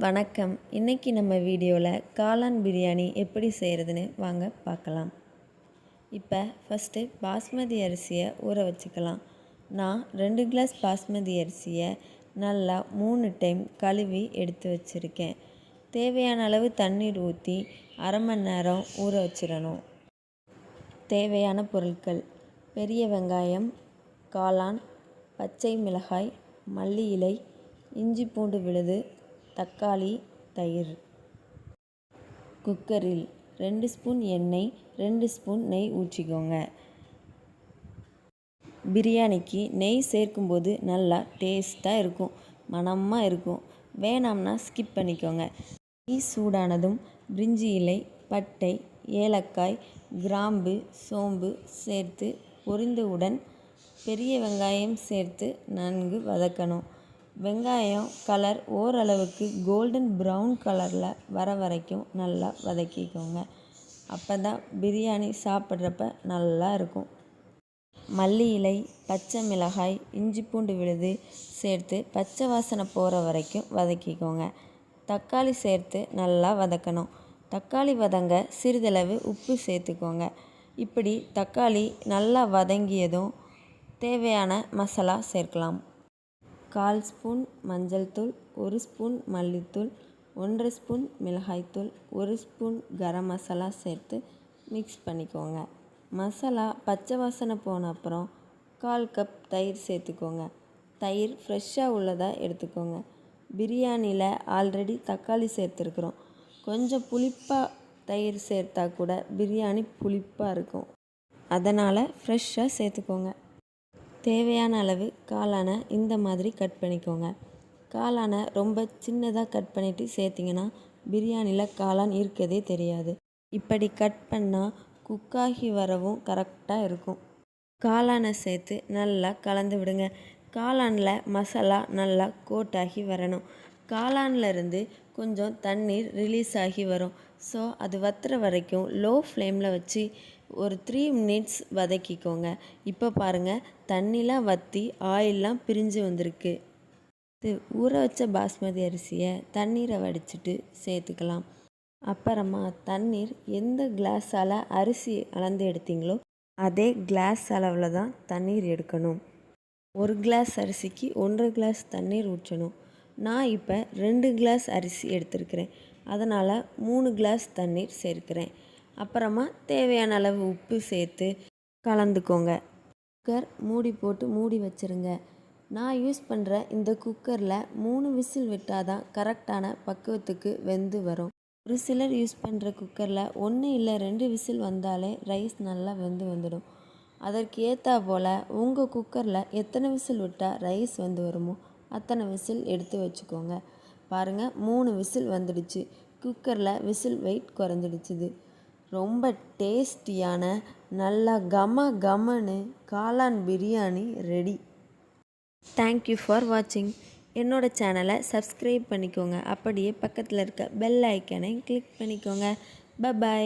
வணக்கம். இன்றைக்கி நம்ம வீடியோவில் காளான் பிரியாணி எப்படி செய்கிறதுன்னு வாங்க பார்க்கலாம். இப்போ ஃபஸ்ட்டு பாஸ்மதி அரிசியை ஊற வச்சுக்கலாம். நான் 2 கிளாஸ் பாஸ்மதி அரிசியை நல்லா 3 டைம் கழுவி எடுத்து வச்சுருக்கேன். தேவையான அளவு தண்ணீர் ஊற்றி அரை மணி நேரம் ஊற வச்சிடணும். தேவையான பொருட்கள்: பெரிய வெங்காயம், காளான், பச்சை மிளகாய், மல்லி இலை, இஞ்சி பூண்டு விழுது, தக்காளி, தயிர். குக்கரில் 2 ஸ்பூன் எண்ணெய், 2 ஸ்பூன் நெய் ஊற்றிக்கோங்க. பிரியாணிக்கு நெய் சேர்க்கும்போது நல்லா டேஸ்ட்டாக இருக்கும், மணமாக இருக்கும். வேணாம்னா ஸ்கிப் பண்ணிக்கோங்க. நெய் சூடானதும் பிரிஞ்சி இலை, பட்டை, ஏலக்காய், கிராம்பு, சோம்பு சேர்த்து பொரிந்தவுடன் பெரிய வெங்காயம் சேர்த்து நன்கு வதக்கணும். வெங்காயம் கலர் ஓரளவுக்கு கோல்டன் ப்ரௌன் கலரில் வர வரைக்கும் நல்லா வதக்கிக்கோங்க. அப்போ தான் பிரியாணி சாப்பிட்றப்ப நல்லா இருக்கும். மல்லி இலை, பச்சை மிளகாய், இஞ்சி பூண்டு விழுது சேர்த்து பச்சை வாசனை போகிற வரைக்கும் வதக்கிக்கோங்க. தக்காளி சேர்த்து நல்லா வதக்கணும். தக்காளி வதங்க சிறிதளவு உப்பு சேர்த்துக்கோங்க. இப்படி தக்காளி நல்லா வதங்கியதும் தேவையான மசாலா சேர்க்கலாம். 1/4 ஸ்பூன் மஞ்சள் தூள், 1 ஸ்பூன் மல்லித்தூள், 1/2 ஸ்பூன் மிளகாய்த்தூள், 1 ஸ்பூன் கரம் மசாலா சேர்த்து மிக்ஸ் பண்ணிக்கோங்க. மசாலா பச்சை வாசனை போன அப்புறம் 1/4 கப் தயிர் சேர்த்துக்கோங்க. தயிர் ஃப்ரெஷ்ஷாக உள்ளதாக எடுத்துக்கோங்க. பிரியாணியில் ஆல்ரெடி தக்காளி சேர்த்துருக்குறோம். கொஞ்சம் புளிப்பாக தயிர் சேர்த்தா கூட பிரியாணி புளிப்பாக இருக்கும். அதனால் ஃப்ரெஷ்ஷாக சேர்த்துக்கோங்க. தேவையான அளவு காளானை இந்த மாதிரி கட் பண்ணிக்கோங்க. காளானை ரொம்ப சின்னதாக கட் பண்ணிவிட்டு சேர்த்திங்கன்னா பிரியாணியில் காளான் இருக்கதே தெரியாது. இப்படி கட் பண்ணால் குக்காகி வரவும் கரெக்டாக இருக்கும். காளானை சேர்த்து நல்லா கலந்து விடுங்க. காளானில் மசாலா நல்லா கோட்டாகி வரணும். காளான்லேருந்து கொஞ்சம் தண்ணீர் ரிலீஸ் ஆகி வரும். ஸோ அது வத்துற வரைக்கும் லோ ஃப்ளேமில் வச்சு ஒரு 3 மினிட்ஸ் வதக்கிக்கோங்க. இப்போ பாருங்கள், தண்ணிலாம் வற்றி ஆயிலெலாம் பிரிஞ்சு வந்திருக்கு. இது ஊற வச்ச பாஸ்மதி அரிசியை தண்ணீரை வடிச்சிட்டு சேர்த்துக்கலாம். அப்புறமா தண்ணீர் எந்த கிளாஸால் அரிசி அளந்து எடுத்தீங்களோ அதே கிளாஸ் அளவில் தான் தண்ணீர் எடுக்கணும். 1 கிளாஸ் அரிசிக்கு 1.5 கிளாஸ் தண்ணீர் ஊற்றணும். நான் இப்போ 2 கிளாஸ் அரிசி எடுத்துருக்கிறேன், அதனால் 3 கிளாஸ் தண்ணீர் சேர்க்கிறேன். அப்புறமா தேவையான அளவு உப்பு சேர்த்து கலந்துக்கோங்க. குக்கர் மூடி போட்டு மூடி வச்சுருங்க. நான் யூஸ் பண்ணுற இந்த குக்கரில் 3 விசில் விட்டால் தான் கரெக்டான பக்குவத்துக்கு வெந்து வரும். ஒரு சிலர் யூஸ் பண்ணுற குக்கரில் 1 இல்லை 2 விசில் வந்தாலே ரைஸ் நல்லா வெந்து வந்துடும். அதற்கு ஏற்றா போல் உங்கள் குக்கரில் எத்தனை விசில் விட்டால் ரைஸ் வந்து வருமோ அத்தனை விசில் எடுத்து வச்சுக்கோங்க. பாருங்கள், 3 விசில் வந்துடுச்சு. குக்கரில் விசில் வெயிட் குறைஞ்சிடுச்சுது. ரொம்ப டேஸ்டியான நல்லா கமன்னு காளான் பிரியாணி ரெடி. தேங்க்யூ ஃபார் வாட்சிங். என்னோடய சேனலை சப்ஸ்கிரைப் பண்ணிக்கோங்க. அப்படியே பக்கத்தில் இருக்க பெல் ஐக்கனை கிளிக் பண்ணிக்கோங்க. பை.